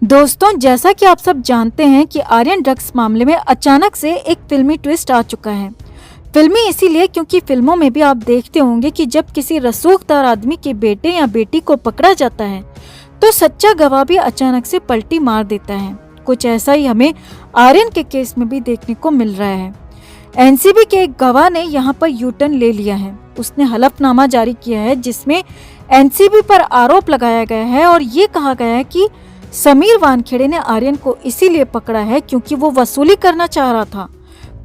दोस्तों, जैसा कि आप सब जानते हैं कि आर्यन ड्रग्स मामले में अचानक से एक फिल्मी ट्विस्ट आ चुका है। फिल्मी इसीलिए क्योंकि फिल्मों में भी आप देखते होंगे कि जब किसी रसूखदार आदमी के बेटे या बेटी को पकड़ा जाता है तो सच्चा गवाह भी अचानक से पलटी मार देता है। कुछ ऐसा ही हमें आर्यन के केस में भी देखने को मिल रहा है। एनसीबी के एक गवाह ने यहाँ पर यू टर्न ले लिया है। उसने हलफनामा जारी किया है जिसमें एनसीबी पर आरोप लगाया गया है और ये कहा गया है कि समीर वानखेड़े ने आर्यन को इसीलिए पकड़ा है क्योंकि वो वसूली करना चाह रहा था।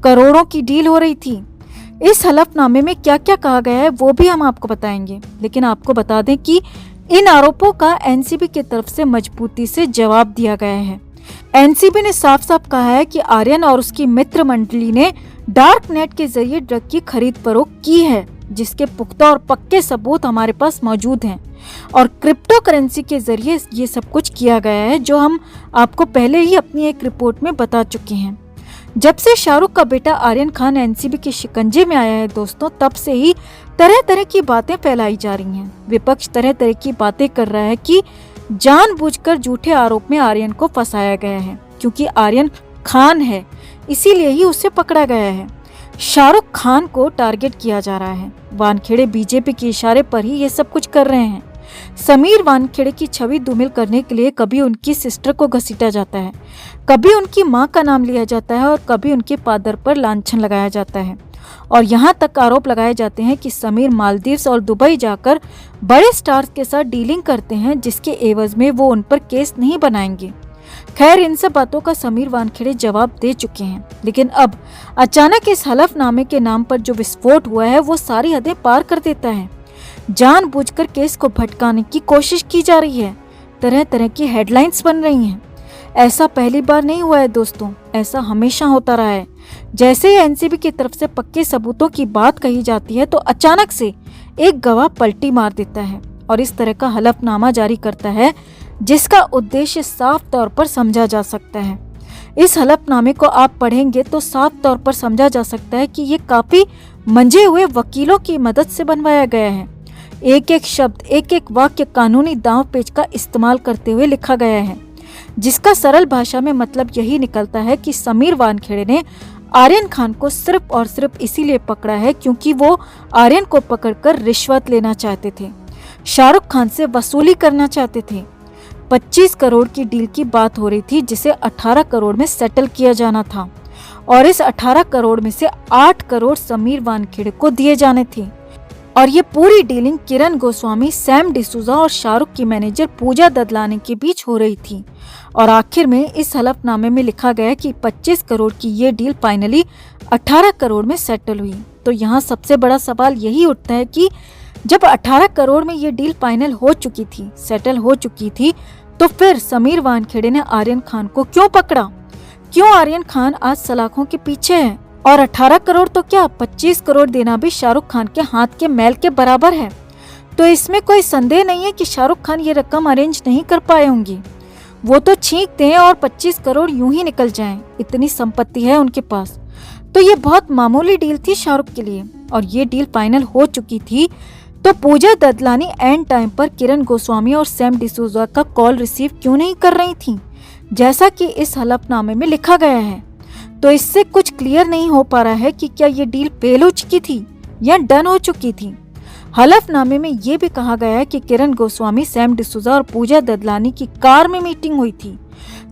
करोड़ों की डील हो रही थी। इस हलफनामे में क्या क्या कहा गया है वो भी हम आपको बताएंगे, लेकिन आपको बता दें कि इन आरोपों का एनसीबी की तरफ से मजबूती से जवाब दिया गया है। एनसीबी ने साफ साफ कहा है कि आर्यन और उसकी मित्र मंडली ने डार्क नेट के जरिए ड्रग की खरीद फरोख्त की है, जिसके पुख्ता और पक्के सबूत हमारे पास मौजूद हैं और क्रिप्टो करेंसी के जरिए ये सब कुछ किया गया है, जो हम आपको पहले ही अपनी एक रिपोर्ट में बता चुके हैं। जब से शाहरुख का बेटा आर्यन खान एनसीबी के शिकंजे में आया है दोस्तों, तब से ही तरह तरह की बातें फैलाई जा रही हैं। विपक्ष तरह तरह की बातें कर रहा है कि जानबूझकर झूठे आरोप में आर्यन को फंसाया गया है, क्योंकि आर्यन खान है इसीलिए ही उसे पकड़ा गया है। शाहरुख खान को टारगेट किया जा रहा है। वानखेड़े बीजेपी के इशारे पर ही ये सब कुछ कर रहे हैं। समीर वानखेड़े की छवि धूमिल करने के लिए कभी उनकी सिस्टर को घसीटा जाता है, कभी उनकी मां का नाम लिया जाता है और कभी उनके फादर पर लांछन लगाया जाता है। और यहां तक आरोप लगाए जाते हैं कि समीर मालदीव्स और दुबई जाकर बड़े स्टार्स के साथ डीलिंग करते हैं, जिसके एवज में वो उन पर केस नहीं बनाएंगे। खैर, इन सब बातों का समीर वानखेड़े जवाब दे चुके हैं, लेकिन अब अचानक इस हलफनामे के नाम पर जो विस्फोट हुआ है वो सारी हदें पार कर देता है। जानबूझकर केस को भटकाने की कोशिश की जा रही है। तरह तरह की हेडलाइंस बन रही हैं। ऐसा पहली बार नहीं हुआ है दोस्तों, ऐसा हमेशा होता रहा है। जैसे ही एनसीबी की तरफ से पक्के सबूतों की बात कही जाती है तो अचानक से एक गवाह पलटी मार देता है और इस तरह का हलफनामा जारी करता है जिसका उद्देश्य साफ तौर पर समझा जा सकता है। इस हलफनामे को आप पढ़ेंगे तो साफ तौर पर समझा जा सकता है कि ये काफी मंझे हुए वकीलों की मदद से बनवाया गया है। एक एक शब्द, एक एक वाक्य कानूनी दांव पेच का इस्तेमाल करते हुए लिखा गया है, जिसका सरल भाषा में मतलब यही निकलता है कि समीर वानखेड़े ने आर्यन खान को सिर्फ और सिर्फ इसीलिए पकड़ा है क्योंकि वो आर्यन को पकड़कर रिश्वत लेना चाहते थे, शाहरुख खान से वसूली करना चाहते थे। 25 करोड़ की डील की बात हो रही थी जिसे 18 करोड़ में सेटल किया जाना था और इस 18 करोड़ में से 8 करोड़ समीर वानखेड़े को दिए जाने थे। और ये पूरी डीलिंग किरण गोस्वामी, सैम डिसूजा और शाहरुख की मैनेजर पूजा ददलानी के बीच हो रही थी। और आखिर में इस हलफनामे में लिखा गया कि 25 करोड़ की ये डील फाइनली 18 करोड़ में सेटल हुई। तो यहाँ सबसे बड़ा सवाल यही उठता है कि जब 18 करोड़ में ये डील फाइनल हो चुकी थी, सेटल हो चुकी थी, तो फिर समीर वानखेड़े ने आर्यन खान को क्यों पकड़ा? क्यों आर्यन खान आज सलाखों के पीछे है? और 18 करोड़ तो क्या, 25 करोड़ देना भी शाहरुख खान के हाथ के मैल के बराबर है। तो इसमें कोई संदेह नहीं है कि शाहरुख खान ये रकम अरेंज नहीं कर पाए होंगे। वो तो छींक दें और 25 करोड़ यूं ही निकल जाएं, इतनी संपत्ति है उनके पास। तो ये बहुत मामूली डील थी शाहरुख के लिए और ये डील फाइनल हो चुकी थी। तो पूजा ददलानी एंड टाइम पर किरण गोस्वामी और सैम डिसूजा का कॉल रिसीव क्यों नहीं कर रही थी, जैसा कि इस हलफनामे में लिखा गया है? तो इससे कुछ क्लियर नहीं हो पा रहा है कि क्या ये डील फेल हो चुकी थी या डन हो चुकी थी। हलफनामे में ये भी कहा गया है कि किरण गोस्वामी, सैम डिसूजा और पूजा ददलानी की कार में मीटिंग हुई थी।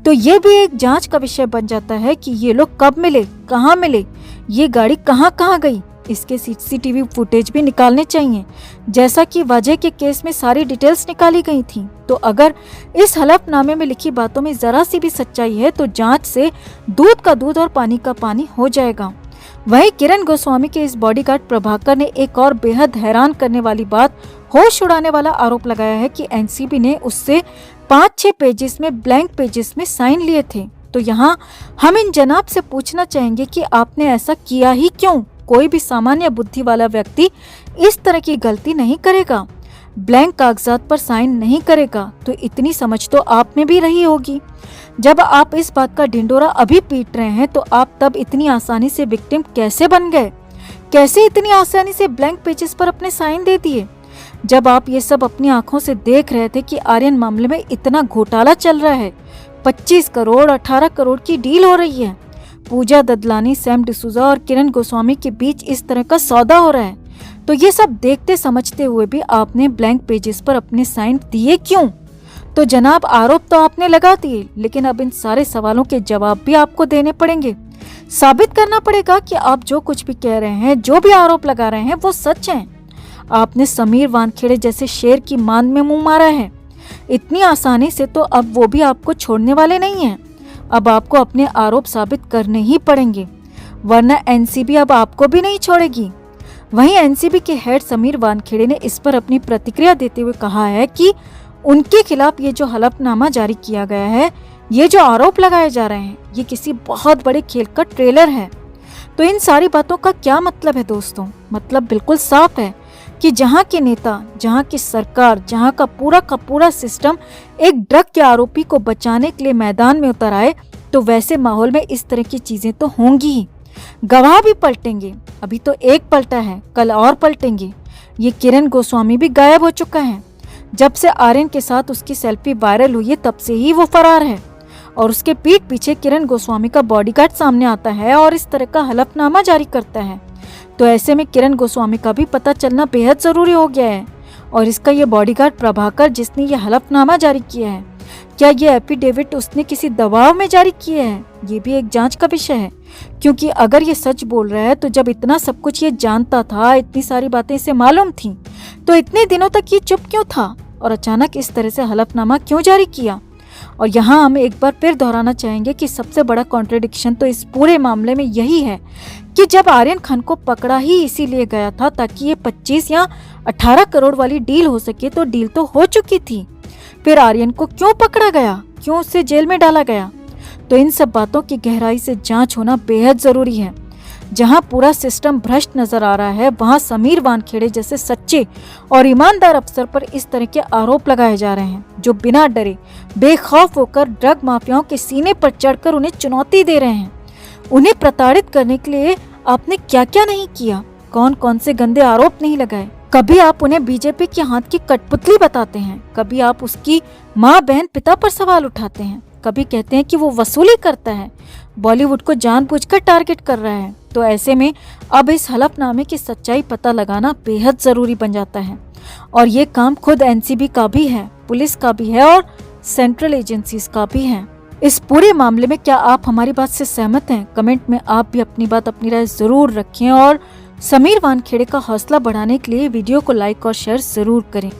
तो ये भी एक जांच का विषय बन जाता है कि ये लोग कब मिले, कहाँ मिले, ये गाड़ी कहाँ कहाँ गई। इसके सीसीटीवी फुटेज भी निकालने चाहिए, जैसा कि वाजह के केस में सारी डिटेल्स निकाली गई थी। तो अगर इस हलफनामे में लिखी बातों में जरा सी भी सच्चाई है तो जांच से दूध का दूध और पानी का पानी हो जाएगा। वहीं किरण गोस्वामी के इस बॉडीगार्ड प्रभाकर ने एक और बेहद हैरान करने वाली बात, होश उड़ाने वाला आरोप लगाया है कि एनसीबी ने उससे 5-6 पेजेस में ब्लैंक पेजेस में साइन लिए थे। तो यहाँ हम इन जनाब से पूछना चाहेंगे कि आपने ऐसा किया ही क्यों? कोई भी सामान्य बुद्धि वाला व्यक्ति इस तरह की गलती नहीं करेगा, ब्लैंक कागजात पर साइन नहीं करेगा। तो इतनी समझ तो आप में भी रही होगी। जब आप इस बात का ढिंडोरा अभी पीट रहे हैं तो आप तब इतनी आसानी से विक्टिम कैसे बन गए? कैसे इतनी आसानी से ब्लैंक पेजेस पर अपने साइन दे दिए? जब आप ये सब अपनी आंखों से देख रहे थे कि आर्यन मामले में इतना घोटाला चल रहा है, 25 करोड़ 18 करोड़ की डील हो रही है। पूजा ददलानी, सैम डिसूजा और किरण गोस्वामी के बीच इस तरह का सौदा हो रहा है। तो ये सब देखते समझते हुए भी आपने ब्लैंक पेजेस पर अपने साइन दिए क्यों? तो जनाब, आरोप तो आपने लगा दिए, लेकिन अब इन सारे सवालों के जवाब भी आपको देने पड़ेंगे। साबित करना पड़ेगा कि आप जो कुछ भी कह रहे हैं, जो भी आरोप लगा रहे हैं, वो सच है। आपने समीर वानखेड़े जैसे शेर की मान में मुंह मारा है। इतनी आसानी से तो अब वो भी आपको छोड़ने वाले नहीं हैं। अब आपको अपने आरोप साबित करने ही पड़ेंगे, वरना एनसीबी अब आपको भी नहीं छोड़ेगी। वहीं एनसीबी के हेड समीर वानखेड़े ने इस पर अपनी प्रतिक्रिया देते हुए कहा है कि उनके खिलाफ ये जो हलफनामा जारी किया गया है, ये जो आरोप लगाए जा रहे हैं, ये किसी बहुत बड़े खेल का ट्रेलर है। तो इन सारी बातों का क्या मतलब है दोस्तों? मतलब बिल्कुल साफ है कि जहां के नेता, जहां की सरकार, जहां का पूरा सिस्टम एक ड्रग के आरोपी को बचाने के लिए मैदान में उतर आए, तो वैसे माहौल में इस तरह की चीजें तो होंगी ही। गवाह भी पलटेंगे। अभी तो एक पलटा है, कल और पलटेंगे। ये किरण गोस्वामी भी गायब हो चुका है। जब से आर्यन के साथ उसकी सेल्फी वायरल हुई है, तब से ही वो फरार है और उसके पीठ पीछे किरण गोस्वामी का बॉडीगार्ड सामने आता है और इस तरह का हलफनामा जारी करता है। तो ऐसे में किरण गोस्वामी का भी पता चलना बेहद जरूरी हो गया है। और इसका ये बॉडीगार्ड प्रभाकर, जिसने ये हलफनामा जारी किया है, क्या ये एफिडेविट उसने किसी दबाव में जारी किया है? ये भी एक जांच का विषय है। क्योंकि अगर ये सच बोल रहा है, तो जब इतना सब कुछ ये जानता था, इतनी सारी बातें इसे मालूम थी, तो इतने दिनों तक ये चुप क्यों था और अचानक इस तरह से हलफनामा क्यों जारी किया? और यहाँ हम एक बार फिर दोहराना चाहेंगे कि सबसे बड़ा कॉन्ट्रडिक्शन तो इस पूरे मामले में यही है कि जब आर्यन खान को पकड़ा ही इसीलिए गया था ताकि ये 25 या 18 करोड़ वाली डील हो सके, तो डील तो हो चुकी थी। फिर आर्यन को क्यों पकड़ा गया, क्यों उसे जेल में डाला गया? तो इन सब बातों की गहराई से जांच होना बेहद जरूरी है। जहां पूरा सिस्टम भ्रष्ट नजर आ रहा है, वहां समीर वानखेड़े जैसे सच्चे और ईमानदार अफसर पर इस तरह के आरोप लगाए जा रहे हैं, जो बिना डरे बेखौफ होकर ड्रग माफियाओं के सीने पर चढ़कर उन्हें चुनौती दे रहे हैं। उन्हें प्रताड़ित करने के लिए आपने क्या क्या नहीं किया, कौन कौन से गंदे आरोप नहीं लगाए। कभी आप उन्हें बीजेपी के हाथ की कठपुतली बताते हैं, कभी आप उसकी माँ बहन पिता पर सवाल उठाते हैं, कभी कहते हैं कि वो वसूली करता है, बॉलीवुड को जानबूझकर टारगेट कर रहा है। तो ऐसे में अब इस हलफनामे की सच्चाई पता लगाना बेहद जरूरी बन जाता है। और ये काम खुद एनसीबी का भी है, पुलिस का भी है और सेंट्रल एजेंसीज का भी है। इस पूरे मामले में क्या आप हमारी बात से सहमत हैं? कमेंट में आप भी अपनी बात, अपनी राय जरूर रखें और समीर वानखेड़े का हौसला बढ़ाने के लिए वीडियो को लाइक और शेयर जरूर करें।